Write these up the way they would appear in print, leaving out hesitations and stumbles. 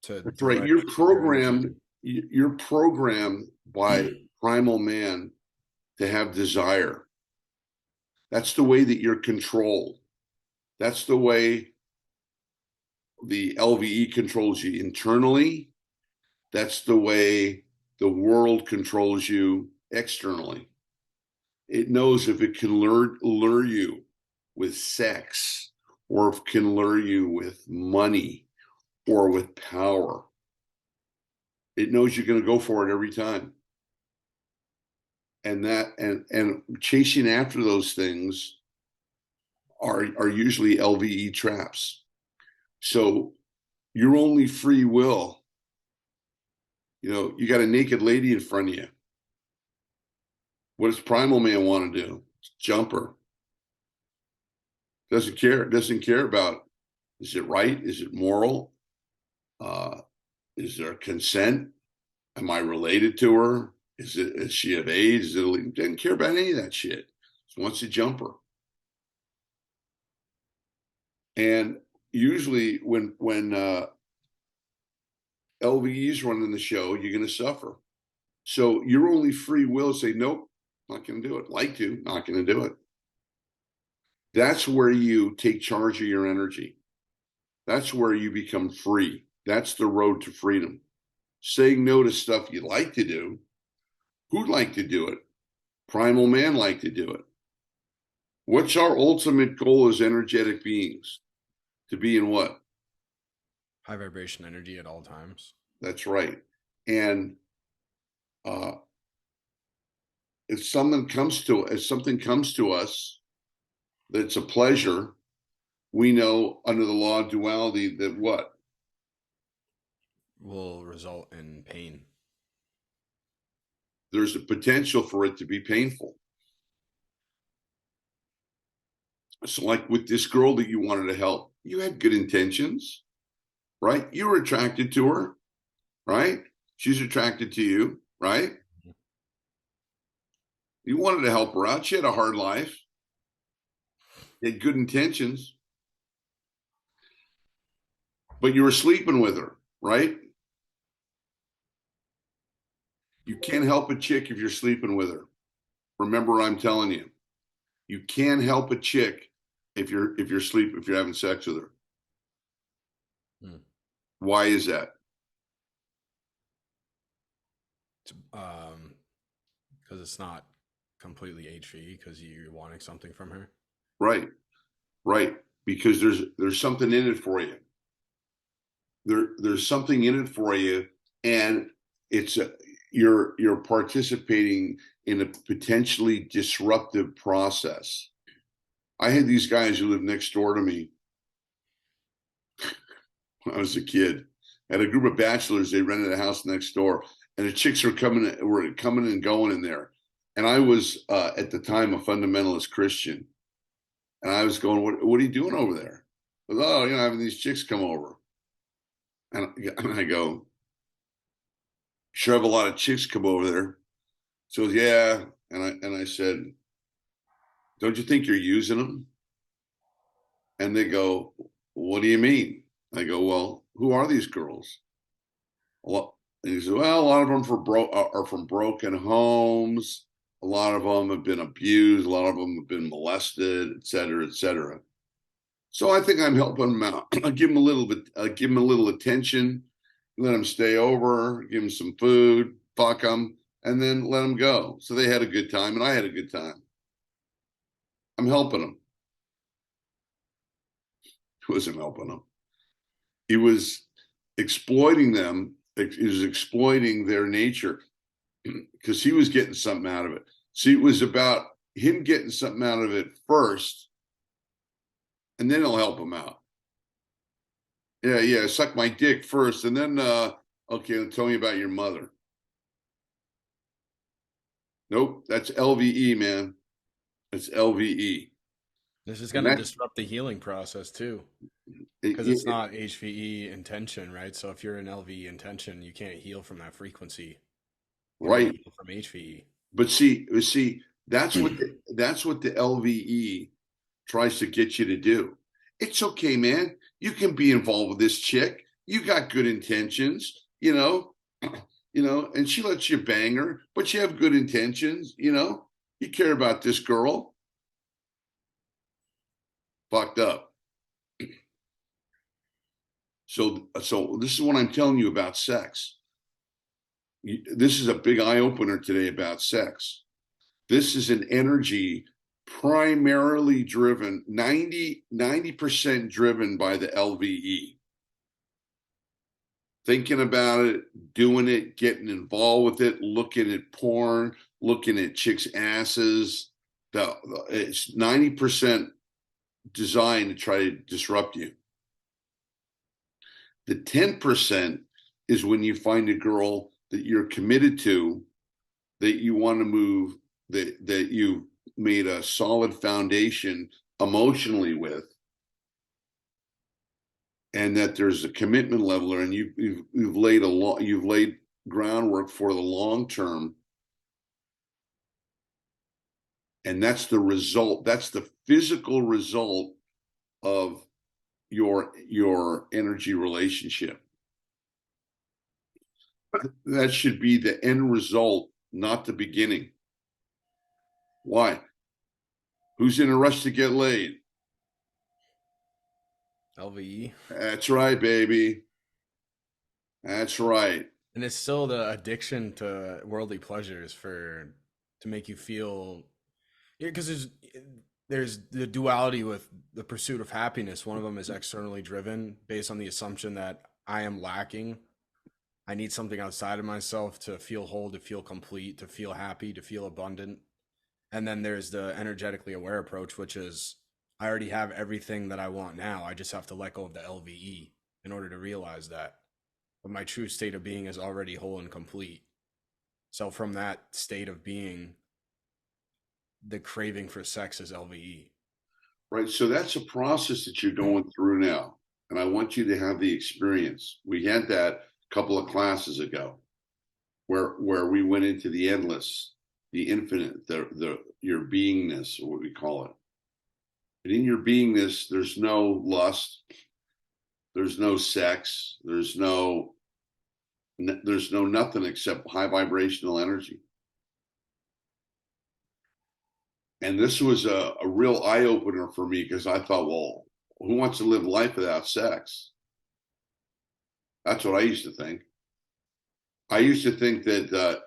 to That's right. direct your energy. You're programmed by primal man to have desire. That's the way that you're controlled. That's the way the LVE controls you internally. That's the way the world controls you externally. It knows if it can lure you with sex, or if it can lure you with money or with power. It knows you're going to go for it every time. And chasing after those things are usually LVE traps. So your only free will, you got a naked lady in front of you. What does primal man want to do? Jump her. Doesn't care. Doesn't care about, is it right? Is it moral? Is there consent? Am I related to her? Is she of age? Doesn't care about any of that shit. Just wants to jump her. And usually when LVE's running the show, you're going to suffer. So your only free will is say, nope, not going to do it. Like to, not going to do it. That's where you take charge of your energy. That's where you become free. That's the road to freedom. Saying no to stuff you like to do. Who'd like to do it? Primal man like to do it. What's our ultimate goal as energetic beings? To be in what? High vibration energy at all times. That's right. And if something comes to us that's a pleasure, we know under the law of duality that what? Will result in pain. There's a potential for it to be painful. So like with this girl that you wanted to help, you had good intentions, right? You were attracted to her, right? She's attracted to you, right? You wanted to help her out. She had a hard life. You had good intentions. But you were sleeping with her, right? You can't help a chick if you're sleeping with her. Remember what I'm telling you. You can't help a chick if you're having sex with her. Why is that? Because it's not completely HVE because you're wanting something from her. Right. Because there's something in it for you. There's something in it for you, and you're participating in a potentially disruptive process. I had these guys who lived next door to me when I was a kid. I had a group of bachelors. They rented a house next door, and the chicks were coming and going in there. And I was at the time a fundamentalist Christian, and I was going, "What are you doing over there?" I was, "Oh, having these chicks come over," and I go, "Sure have a lot of chicks come over there." So yeah, and I said, "Don't you think you're using them?" And they go, "What do you mean?" I go, "Well, who are these girls?" And he said, "Well, a lot of them are from broken homes. A lot of them have been abused. A lot of them have been molested, et cetera, et cetera." So I think I'm helping them out. I give them a little bit, give them a little attention, let them stay over, give them some food, fuck them, and then let them go. So they had a good time, and I had a good time. I'm helping them. He wasn't helping them. He was exploiting them. He was exploiting their nature because he was getting something out of it. See, it was about him getting something out of it first, and then he'll help him out. Yeah, suck my dick first, and then okay, tell me about your mother. Nope, that's LVE, man. It's LVE. This is going to disrupt the healing process too, because it's not HVE intention, right? So if you're in LVE intention, you can't heal from that frequency. You right heal from HVE. But see, that's what the LVE tries to get you to do. It's okay, man. You can be involved with this chick. You got good intentions, you know, and she lets you bang her, but you have good intentions, you care about this girl. Fucked up. So this is what I'm telling you about sex. This is a big eye opener today about sex. This is an energy primarily driven, 90% driven by the LVE. Thinking about it, doing it, getting involved with it, looking at porn, looking at chicks' asses. It's 90% designed to try to disrupt you. The 10% is when you find a girl that you're committed to, that you want to move, that you've made a solid foundation emotionally with, and that there's a commitment level there, and you've laid groundwork for the long term, and that's the result. That's the physical result of your energy relationship. That should be the end result, not the beginning. Why? Who's in a rush to get laid? LVE. That's right, baby. That's right. And it's still the addiction to worldly pleasures to make you feel, because there's the duality with the pursuit of happiness. One of them is externally driven based on the assumption that I am lacking. I need something outside of myself to feel whole, to feel complete, to feel happy, to feel abundant. And then there's the energetically aware approach, which is I already have everything that I want now. I just have to let go of the LVE in order to realize that. But my true state of being is already whole and complete. So from that state of being, the craving for sex is LVE. Right. So that's a process that you're going through now. And I want you to have the experience. We had that a couple of classes ago where we went into the endless, the infinite, your beingness, or what we call it. And in your beingness, there's no lust, there's no sex, there's no nothing except high vibrational energy. And this was a real eye opener for me, because I thought, well, who wants to live life without sex? That's what I used to think. I used to think that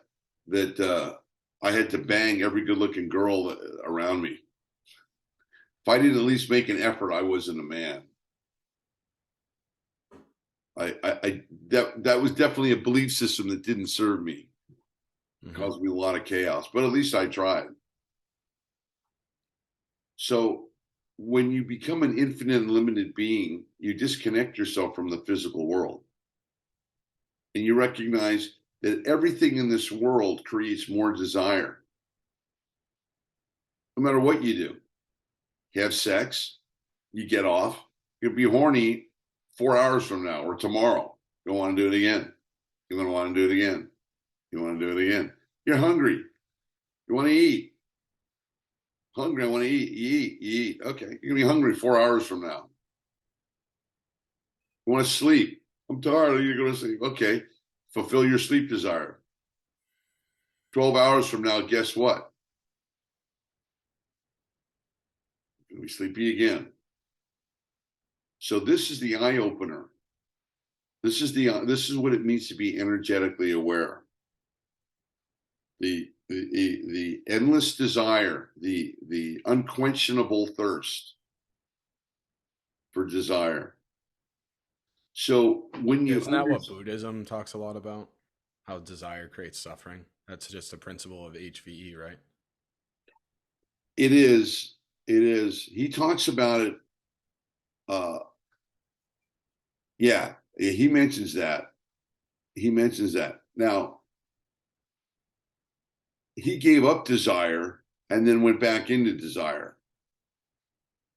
I had to bang every good-looking girl around me. If I didn't at least make an effort, I wasn't a man. That was definitely a belief system that didn't serve me. It caused me a lot of chaos, but at least I tried. So when you become an infinite and limited being, you disconnect yourself from the physical world. And you recognize that everything in this world creates more desire. No matter what you do, you have sex, you get off, you'll be horny 4 hours from now or tomorrow. You'll want to do it again. You're going to want to do it again. You want to do it again. You're hungry. You want to eat. Hungry, I want to eat. You eat. Okay, you're going to be hungry 4 hours from now. You want to sleep. I'm tired. You're going to sleep. Okay, fulfill your sleep desire. 12 hours from now, guess what? You're going to be sleepy again. So this is the eye opener. This is what it means to be energetically aware. The endless desire, the unquenchable thirst for desire. So when you isn't that what Buddhism talks a lot about? How desire creates suffering. That's just a principle of HVE, right? It is. It is. He talks about it. Yeah, he mentions that. Now, he gave up desire and then went back into desire.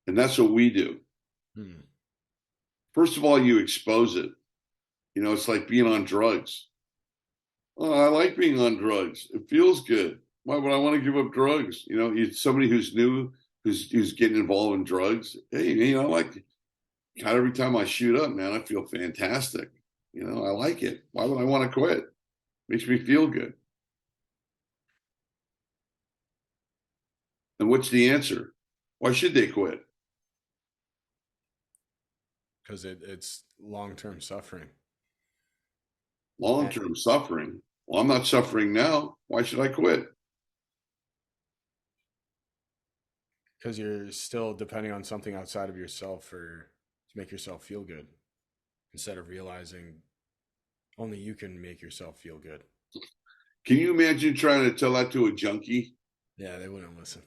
And that's what we do. First of all, you expose it. It's like being on drugs. Oh, I like being on drugs. It feels good. Why would I want to give up drugs? Somebody who's new, who's getting involved in drugs. Hey, I like God, every time I shoot up, man, I feel fantastic. I like it. Why would I want to quit? Makes me feel good. And what's the answer? Why should they quit? because it's long-term suffering. Long And term suffering. Well, I'm not suffering now. Why should I quit? because you're still depending on something outside of yourself for to make yourself feel good instead of realizing only you can make yourself feel good. Can you imagine trying to tell that to a junkie? Yeah, they wouldn't listen.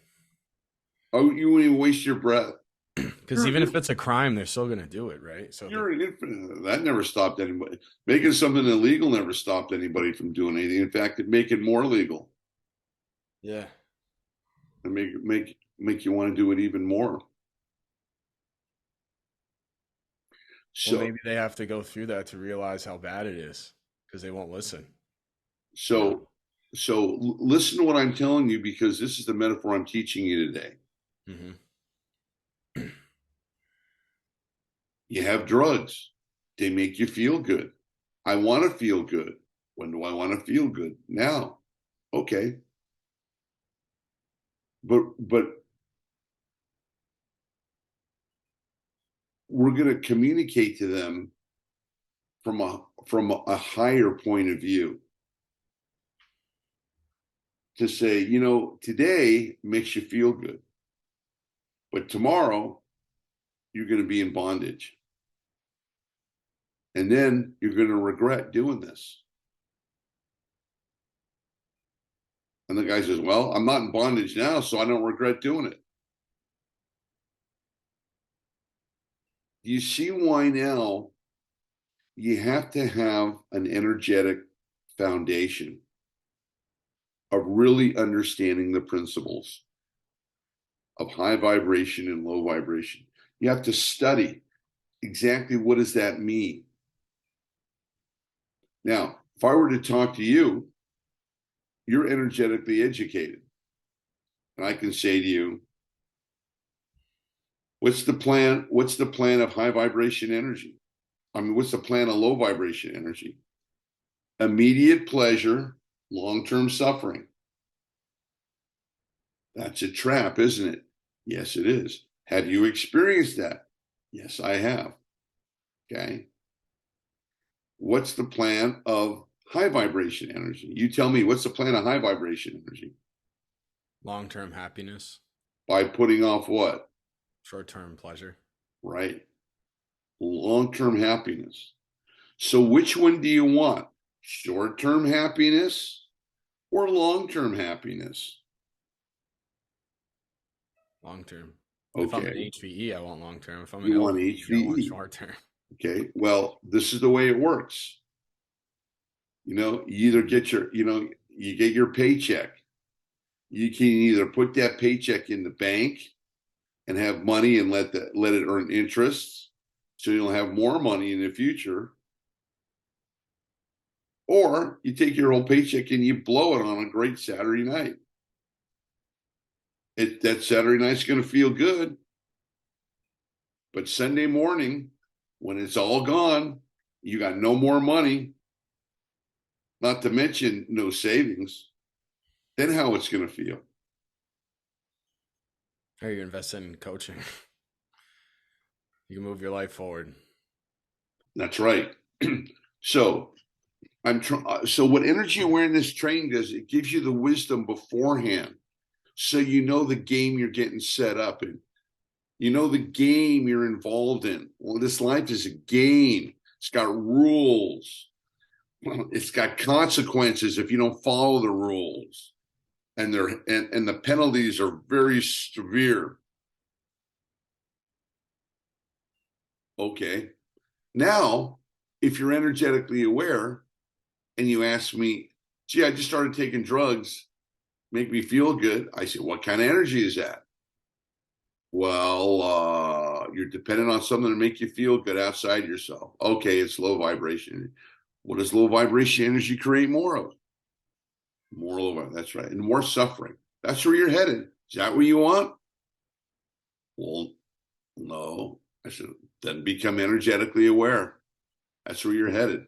Oh, you wouldn't even waste your breath. Because You're, even you're, if it's a crime, they're still going to do it, right? So you're an infinite. That never stopped anybody. Making something illegal never stopped anybody from doing anything. In fact, it make it more legal yeah. and make you want to do it even more. Well, So maybe they have to go through that to realize how bad it is because they won't listen. You know. so listen to what I'm telling you because this is the metaphor I'm teaching you today. Hmm. You have drugs. They make you feel good. I want to feel good. When do I want to feel good? Now. Okay. But we're going to communicate to them from a higher point of view to say, today makes you feel good, but tomorrow you're going to be in bondage. And then you're going to regret doing this. And the guy says, well, I'm not in bondage now, so I don't regret doing it. You see why now you have to have an energetic foundation of really understanding the principles of high vibration and low vibration. You have to study exactly what does that mean. Now, if I were to talk to you, you're energetically educated. And I can say to you, what's the plan? What's the plan of high vibration energy? I mean, what's the plan of low vibration energy? Immediate pleasure, long term suffering. That's a trap, isn't it? Yes, it is. Have you experienced that? Yes, I have. Okay. What's the plan of high vibration energy? You tell me, what's the plan of high vibration energy? Long-term happiness, By putting off what? short-term pleasure. Right. Long term happiness. So, which one do you want? Short term happiness or long term happiness? Long-term. If I'm an Okay. HVE, I want long-term. If I'm an You want LVE, I want HVE. short-term. Okay. Well, this is the way it works. You either get you get your paycheck. You can either put that paycheck in the bank and have money and let it earn interest so you'll have more money in the future, or you take your whole paycheck and you blow it on a great Saturday night. That Saturday night's going to feel good, but Sunday morning, when it's all gone, you got no more money, not to mention no savings. Then how it's going to feel? Or you invest in coaching. You can move your life forward. That's right. So so what energy awareness training does, it gives you the wisdom beforehand, so you know the game you're getting set up in. You know the game you're involved in. Well, this life is a game. It's got rules. It's got consequences if you don't follow the rules, and the penalties are very severe. Okay. Now, if you're energetically aware and you ask me, gee, I just started taking drugs, make me feel good. I say, what kind of energy is that? Well, you're dependent on something to make you feel good outside yourself. Okay, it's low vibration. What does low vibration energy create more of? More low vibration. That's right. And more suffering. That's where you're headed. Is that what you want? Well, no. I said, then become energetically aware. That's where you're headed.